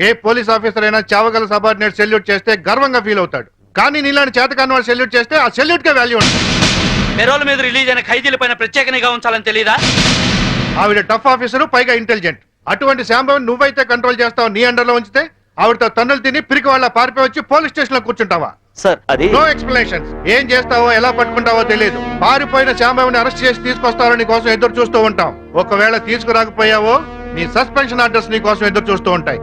ఏ police officer అయినా చావగల subordinate salute చేస్తే గర్వంగా ఫీల్ అవుతాడు. కానీ నీలాంటి చేతకాని వాడు సెల్యూట్ చేస్తే ఆ సెల్యూట్ కే వాల్యూ ఉంటుంది. పెరోల్ మీద రిలీజ్ అయిన ఖైదీల పైన ప్రత్యేక నిఘా ఉంచాలని తెలీదా? ఆవిడ టఫ్ ఆఫీసర్, పైగా ఇంటెలిజెంట్. అటువంటి శాంభవి నువ్వైతే కంట్రోల్ చేస్తావు. నీ అండర్లో ఉంచితే ఆవిడతో తన్నులు తిని పిరికి వాళ్ళ పారిపోయి వచ్చి పోలీస్ స్టేషన్ లో కూర్చుంటావా? సార్ అది నో ఎక్స్ప్లెనేషన్స్. ఏం చేస్తావో ఎలా పట్టుకుంటావో తెలియదు. పారిపోయిన శాంభవిని అరెస్ట్ చేసి తీసుకొస్తారని నీ కోసం ఎదురు చూస్తూ ఉంటాం. ఒకవేళ తీసుకురాకపోయావో నీ సస్పెన్షన్ ఆర్డర్స్ నీ కోసం ఎదురు చూస్తూ ఉంటాయి.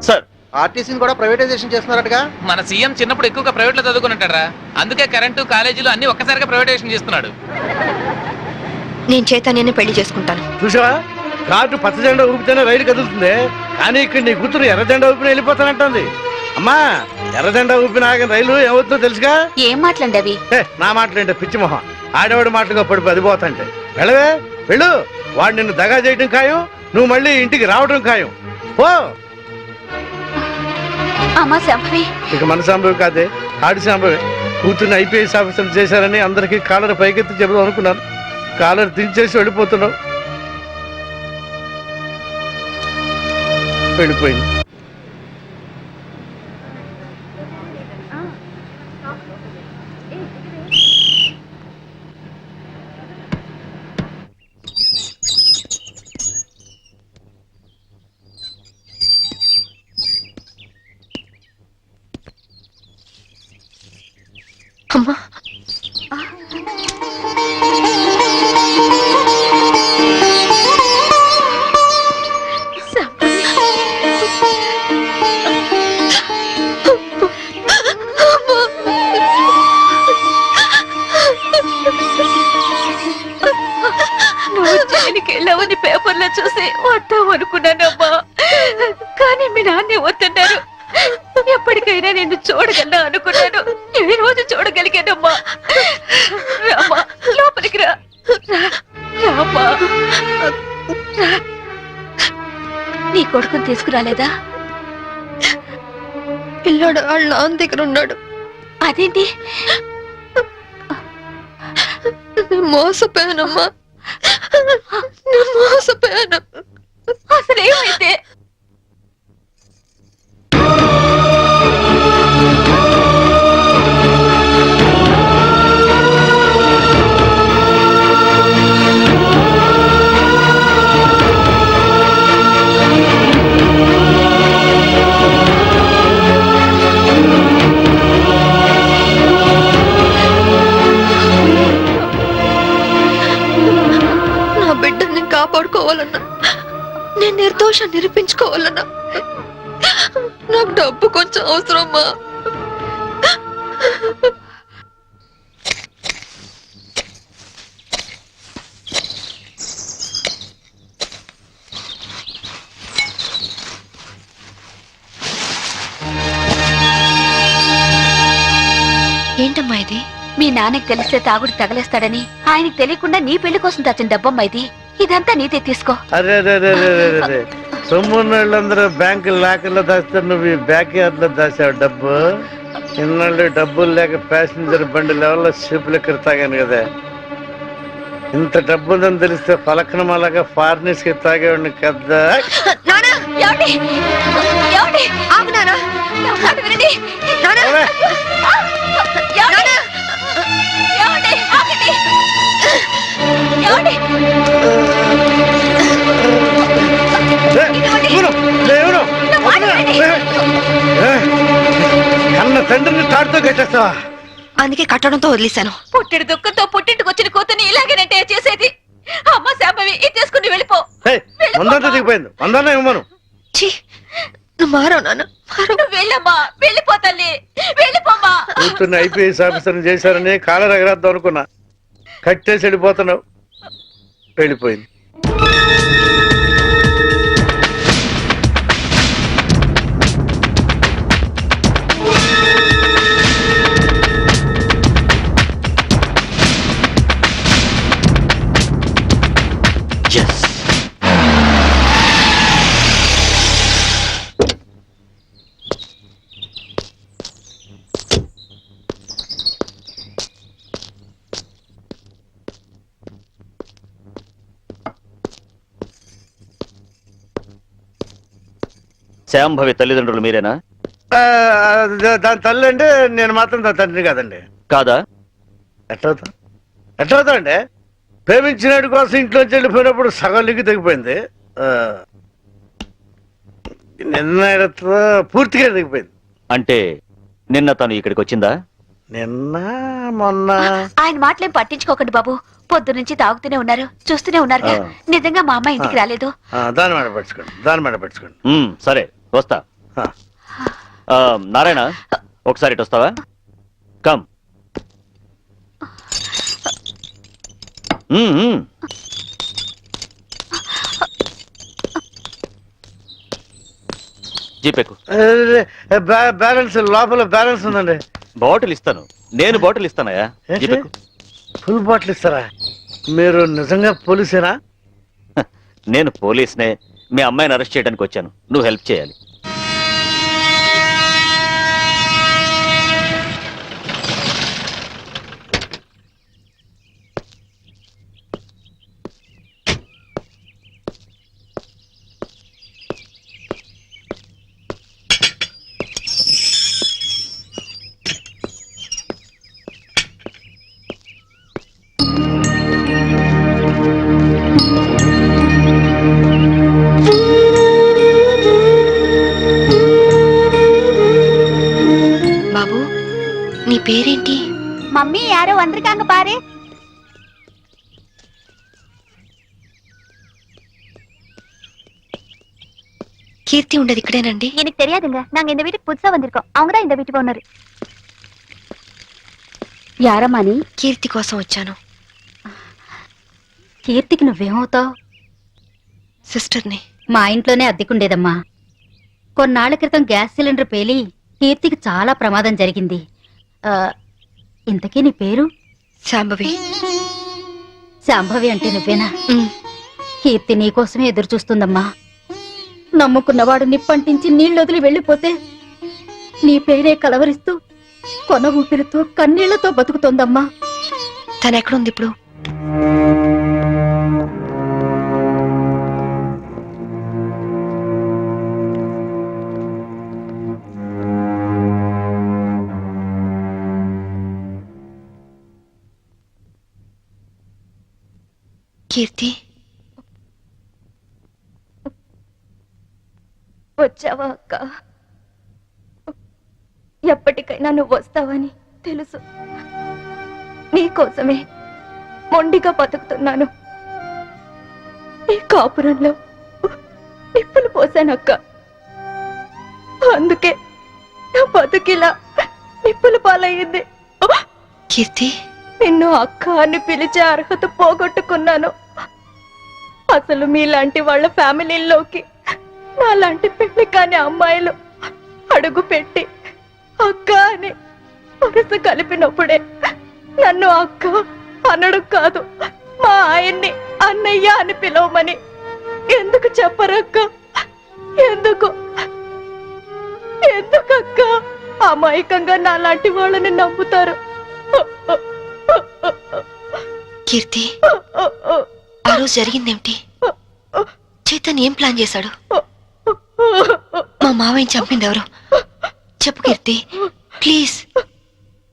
సార్ ఆర్టీసీని కూడా ప్రైవేటైజేషన్ చేస్తున్నారటగా. మన సీఎం చిన్నప్పుడు ఎక్కువగా ప్రైవేట్ లో చదువుకున్నట్టారా, అందుకే కరెంటు కాలేజీలు అన్ని ఒక్కసారిగా ప్రైవేటైజేషన్ చేస్తున్నాడు. నేను చైతన్యాన్ని పెళ్లి చేసుకుంటాను. చూసావా, కార్డు పచ్చ జెండా ఊపితేనే రైలు కదులుతుంది, కానీ ఇక్కడ నీ కూతురు ఎర్ర జెండా ఊపిన వెళ్ళిపోతానంటుంది. అమ్మా, ఎర్ర జెండా ఊపిన ఆగిన రైలు ఏమవుతుందో తెలుసుగా? ఏం మాట్లాడి అవి? నా మాటలేంటే పిచ్చి మొహం, ఆడవాడి మాటలుగా పడిపోయి అది పోతాంటే. వెళ్ళవే వెళ్ళు, వాడు నిన్ను దగా చేయడం ఖాయం, నువ్వు మళ్ళీ ఇంటికి రావడం ఖాయం. పో. అమ్మా శాంభవి. ఇక మన శాంభవి కాదే, ఆడి శాంభవి. కూతుర్ని ఐపీఎస్ ఆఫీసర్ చేశారని అందరికీ కాలర్ పైకెత్తి చెబుదాం అనుకున్నాను. కాలర్ దించేసి వెళ్ళిపోతున్నావు. వెళ్ళిపోయింది. అమ్మా, నువ్వు జైలుకి వెళ్ళావని పేపర్లో చూసి వద్దాం అనుకున్నానమ్మా, కానీ మీ నాన్నే వద్దన్నారు. ఎప్పటికైనా నిన్ను చూడగలనా అనుకున్నాను. ఈ రోజు చూడగలిగానమ్మా. రామా, లోపలికి రా. రామా, నీ కొడుకుని తీసుకురాలేదా? పిల్లాడు వాళ్ళ నాన్న దగ్గర ఉన్నాడు. అదేంటి? మోసపోయానమ్మా, మోసపోయాను. నాన్న. నేను నిర్దోషం నిరూపించుకోవాలన్నా నాకు డబ్బు కొంచెం అవసరమ్మా. ఏంటమ్మా ఇది? మీ నాన్నకి తెలిస్తే తాగుడు తగలేస్తాడని ఆయనకి తెలియకుండా నీ పెళ్లి కోసం తెచ్చిన డబ్బమ్మా ఇది. ఇదంతా నీదే తీసుకో. అరే అరే అరే అరే అరే సొమ్మున్న వాళ్ళందరూ బ్యాంకు లాకర్లో దాస్తే నువ్వు ఈ బ్యాక్ యార్డ్ లో దాచావు డబ్బు. ఇన్నాళ్ళు డబ్బులు లేక ప్యాసింజర్ బండి లెవెల్లో షిప్లు ఎక్కడ తాగాను కదా. ఇంత డబ్బు ఉందని తెలిస్తే పలకనమాలగా ఫారినర్స్ కి తాగేవాడిని కదా. కన్న తండ్రిని తాడుతో కట్టేస్తావా? అందుకే కట్టడంతో వదిలేశాను. పుట్టిడి దుఃఖంతో పుట్టింటికి వచ్చిన కూతుని ఇలాగేనంటే చేసేది. అమ్మ శాంభవి ఇది తీసుకుని వెళ్ళిపో. వందంతా దిగిపోయింది. వందన్నా ఇవ్వను. నువ్వు మారవు నాన్న, వెళ్ళమ్మా. వెళ్ళిపో తల్లి, వెళ్ళిపోమ్మా. కూతుర్ని ఐపీఎస్ ఆఫీసర్ని చేశారని కాలర్ ఎగరేద్దాం అనుకున్నా. కట్టేసి వెళ్ళిపోతున్నావు. వెళ్ళిపోయింది. శాంభవి తల్లిదండ్రులు మీరేనా? దాని తల్లి అంటే నేను మాత్రం దాని తండ్రి కాదండి. కాదా? ఎట్లవుతా అండి? ప్రేమించినటి కోసం ఇంట్లోంచి వెళ్ళిపోయినప్పుడు సగం లిగి తెగిపోయింది. నిన్న పూర్తిగా తెగిపోయింది. అంటే నిన్న తను ఇక్కడికి వచ్చిందా? నిన్న మొన్న ఆయన మాటలేం పట్టించుకోకండి బాబు. పొద్దు నుంచి తాగుతూనే ఉన్నారు, చూస్తూనే ఉన్నారు. నిజంగా మా అమ్మ ఇంటికి రాలేదు. దాని మాట పట్టుకోండి, దాని మాట పట్టుకోండి. సరే వస్తా. నారాయణ ఒకసారి ఇటు వస్తావా? కమ్. జీపేకు. బ్యాలెన్స్ లోపల బ్యాలెన్స్ ఉందండి. బాటిల్ ఇస్తాను. నేను బాటిల్ ఇస్తానయా? జీపేకు. ఫుల్ బాటిల్ ఇస్తారా? మీరు నిజంగా పోలీసేనా? నేను పోలీస్నే. మీ అమ్మాయిని అరెస్ట్ చేయడానికి వచ్చాను. నువ్వు హెల్ప్ చేయాలి. బాబు, నీ పేరేంటి? మమ్మీ యారో వందరికాంగ పారే. కీర్తి ఉండదు ఇక్కడేనండి? எனக்கு தெரியாதுங்க. நாங்க இந்த வீட்டுக்கு புதுசா வந்திருக்கோம். அவங்க தான் இந்த வீட்டுக்கு ஓனர். యారమ్మని? కీర్తి కోసం వచ్చాను. కీర్తికి నువ్వేమవుతావు? సిస్టర్ని. మా ఇంట్లోనే అద్దెకుండేదమ్మా. కొన్నాళ్ల క్రితం గ్యాస్ సిలిండర్ పేలి కీర్తికి చాలా ప్రమాదం జరిగింది. ఇంతకీ నీ పేరు? శాంభవి. శాంభవి అంటే నువ్వేనా? కీర్తి నీకోసమే ఎదురు చూస్తుందమ్మా. నమ్ముకున్నవాడు నిప్పంటించి నీళ్ళొదిలి వెళ్ళిపోతే నీ పేరే కలవరిస్తూ కొన ఊపిరితో కన్నీళ్లతో బతుకుతోందమ్మా. తను ఎక్కడుంది ఇప్పుడు? కీర్తి, వచ్చావా అక్క? ఎప్పటికైనా నువ్వు వస్తావని తెలుసు. నీకోసమే మొండిగా బతుకుతున్నాను. ఈ కాపురంలో నిప్పులు పోసానక్క. అందుకే నా బతుకిలా నిప్పుల పాలయ్యింది. కీర్తి, నిన్ను అక్క అని పిలిచే అర్హత పోగొట్టుకున్నాను. అసలు మీలాంటి వాళ్ళ ఫ్యామిలీల్లోకి నాలాంటి పెళ్లి కాని అమ్మాయిలు అడుగు పెట్టి అక్క అని వరుస కలిపినప్పుడే నన్ను అక్క అనడు కాదు, మా ఆయన్ని అన్నయ్య అని పిలవమని ఎందుకు చెప్పరక్క? ఎందుకు ఎందుకక్క అమాయకంగా నాలాంటి వాళ్ళని నమ్ముతారు? కీర్తి, ఆ రోజు జరిగిందేమిటి? చైతన్ ఏం ప్లాన్ చేశాడు? మా మావయ్యని చంపింది ఎవరు? చెప్పు కీర్తి, ప్లీజ్.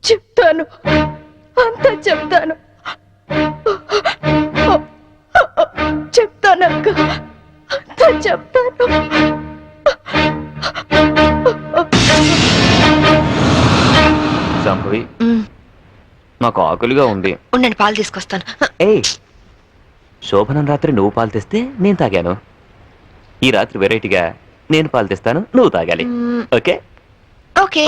చెప్తాను, అంతా చెప్తాను. చెప్తానక్క, అంతా చెప్తాను. సంభవి, నాకు ఆకలిగా ఉంది. ఉండండి, పాలు తీసుకొస్తాను. ఏయ్, శోభనం రాత్రి నువ్వు పాలు తెస్తే నేను తాగాను. ఈ రాత్రి వెరైటీగా నేను పాలు తెస్తాను, నువ్వు తాగాలి. Okay okay.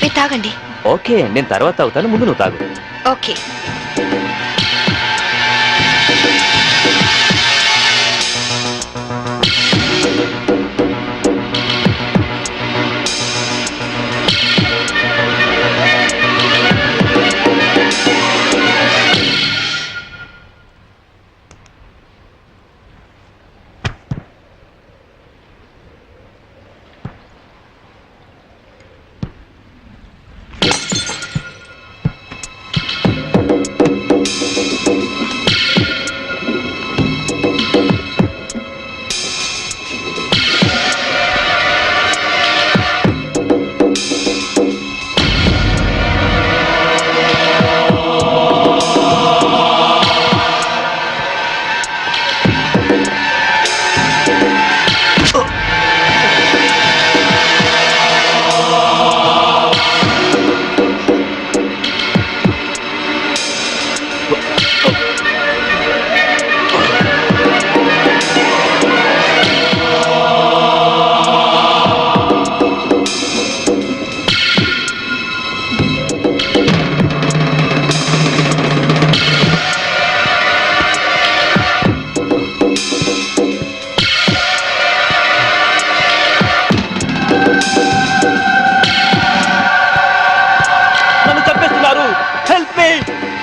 మీరు తాగండి. ఓకే, నేను తర్వాత తాగుతాను, ముందు నువ్వు తాగు. ఓకే.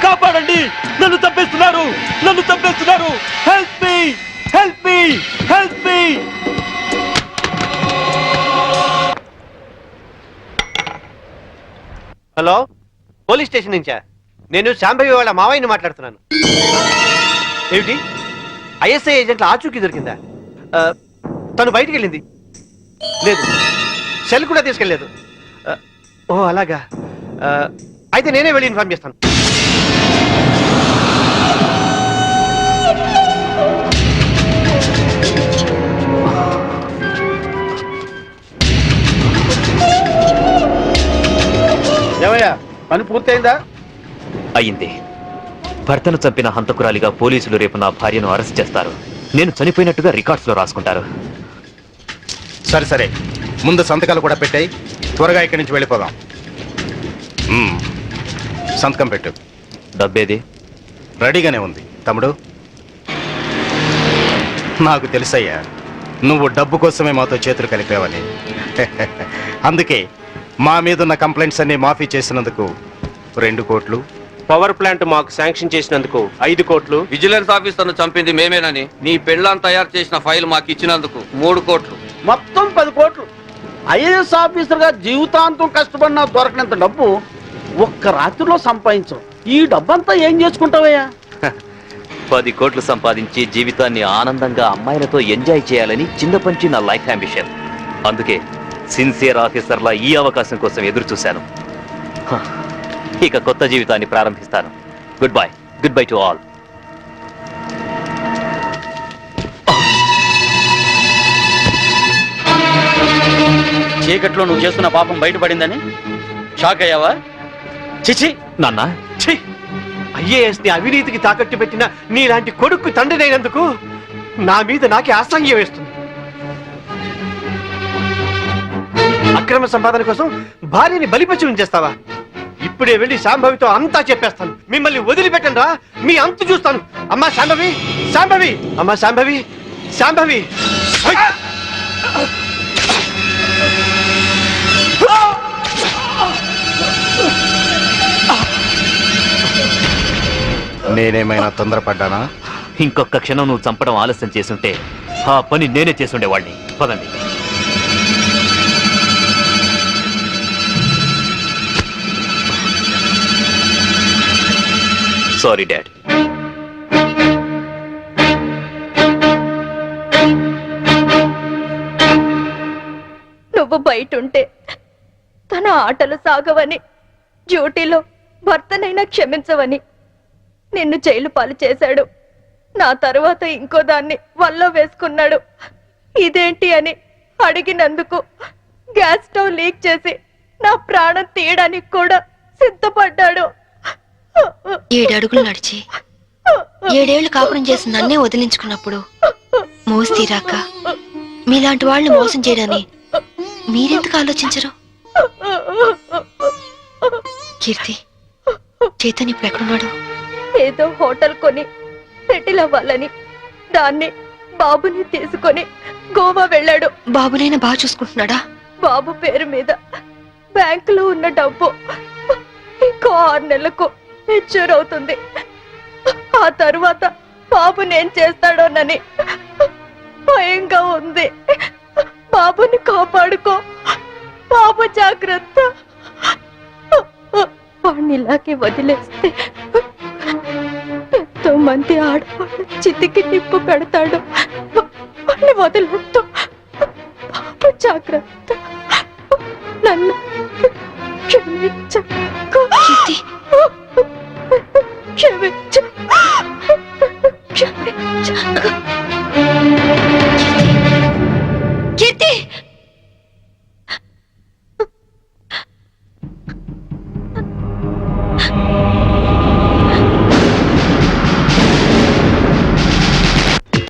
కాపాడండి, నన్ను చంపేస్తున్నారు, నన్ను చంపేస్తున్నారు. Help me, help me, help me. Hello, police station నుంచా? నేను శాంభవి వాళ్ళ మావయ్యని మాట్లాడుతున్నాను. ఏమిటి, ఐఎస్ఐ ఏజెంట్ల ఆచూకీ దొరికిందా? తను బయటికి వెళ్ళింది లేదు, సెల్ కూడా తీసుకెళ్ళలేదు. ఓ అలాగా, అయితే నేనే వెళ్ళి ఇన్ఫార్మ్ చేస్తాను. ఏమయ్యా, పని పూర్తయిందా? అయింది. భర్తను చంపిన హంతకురాలిగా పోలీసులు రేపు నా భార్యను అరెస్ట్ చేస్తారు. నేను చనిపోయినట్టుగా రికార్డ్స్ లో రాసుకుంటారు. సరే సరే, ముందు సంతకాలు కూడా పెట్టాయి, త్వరగా ఇక్కడి నుంచి వెళ్ళిపోదాం. సంతకం పెట్టు. డబ్బేది? రెడీగానే ఉంది తమ్ముడు. నాకు తెలుసయ్యా, నువ్వు డబ్బు కోసమే మాతో చేతులు కలిపావని. అందుకే మా మీదున్న కంప్లైంట్స్ అన్ని మాఫీ చేసినందుకు 2 కోట్లు, పవర్ ప్లాంట్ మాకు శాంక్షన్ చేసినందుకు 5 కోట్లు, విజిలెన్స్ ఆఫీసర్ను చంపింది మేమేనని నీ పెళ్ళాం తయారు చేసిన ఫైల్ మాకు ఇచ్చినందుకు 3 కోట్లు, మొత్తం 10 కోట్లు. ఐఏఎస్ ఆఫీసర్ గా జీవితాంతం కష్టపడినా దొరకనంత డబ్బు ఒక్క రాత్రిలో సంపాదించు. ఈ డబ్బంతా ఏం చేసుకుంటావయ్యా? 10 కోట్లు సంపాదించి జీవితాన్ని ఆనందంగా అమ్మాయిలతో ఎంజాయ్ చేయాలని చిన్నపంచి నా లైఫ్ అంబిషన్. అందుకే సిన్సియర్ ఆఫీసర్లా ఈ అవకాశం కోసం ఎదురు చూశాను. ఇక కొత్త జీవితాన్ని ప్రారంభిస్తాను. Good bye to all. చీకట్లో నువ్వు చేస్తున్న పాపం బయటపడిందని షాక్ అయ్యావా? చిచి నాన్న, ఐఏఎస్ ని అవినీతికి తాకట్టు పెట్టిన నీలాంటి కొడుకు తండ్రినైనందుకు నా మీద నాకే అసహ్యం వేస్తుంది. అక్రమ సంపాదన కోసం భార్యని బలిపశు ఉంచేస్తావా? ఇప్పుడే వెళ్ళి శాంభవితో అంతా చెప్పేస్తాను. మిమ్మల్ని వదిలిపెట్టండి రా, మీ అంతు చూస్తాను. అమ్మా శాంభవి, శాంభవి, అమ్మా శాంభవి, శాంభవి. నేనేమైనా తొందరపడ్డానా? ఇంకొక క్షణం నువ్వు చంపడం ఆలస్యం చేసుంటే ఆ పని నేనే చేసుండేవాడిని. పదండి. Sorry dad. నువ్వు బయటుంటే తన ఆటలు సాగవని, డ్యూటీలో భర్తనైనా క్షమించవని నిన్ను జైలు పాలు చేశాడు. నా తరువాత ఇంకో దాన్ని వల్ల వేసుకున్నాడు. ఇదేంటి అని అడిగినందుకు గ్యాస్ స్టవ్ లీక్ చేసి నా ప్రాణం తీయడానికి కూడా సిద్ధపడ్డాడు. 7 అడుగులు నడిచి 7 ఏళ్లు కాపురం చేసి నన్నే వదిలించుకున్నప్పుడు మోసి తీరాక మీలాంటి వాళ్ళని మోసం చేయడాన్ని మీరెందుకు ఆలోచించరు? కీర్తి, చైతన్య ఇప్పుడు ఎక్కడున్నాడు? ఏదో హోటల్ కొని సెటిల్ అవ్వాలని దాన్ని బాబుని తీసుకొని గోవా వెళ్ళాడు. బాబునైనా బాగా చూసుకుంటున్నాడా? బాబు పేరు మీద బ్యాంకులో ఉన్న డబ్బు ఇంకో 6 నెలలకు మెచ్యూర్ అవుతుంది. ఆ తరువాత బాబు నేను చేస్తాడోనని భయంగా ఉంది. బాబుని కాపాడుకో, బాబు జాగ్రత్త. వాడిని ఇలాగే వదిలేస్తే ఎంతో మంది ఆడవాళ్ళు చితికి నిప్పు పెడతాడు. వాడిని వదిలొద్దు, బాబు జాగ్రత్త. నన్ను క్షమించ, క్షమించ.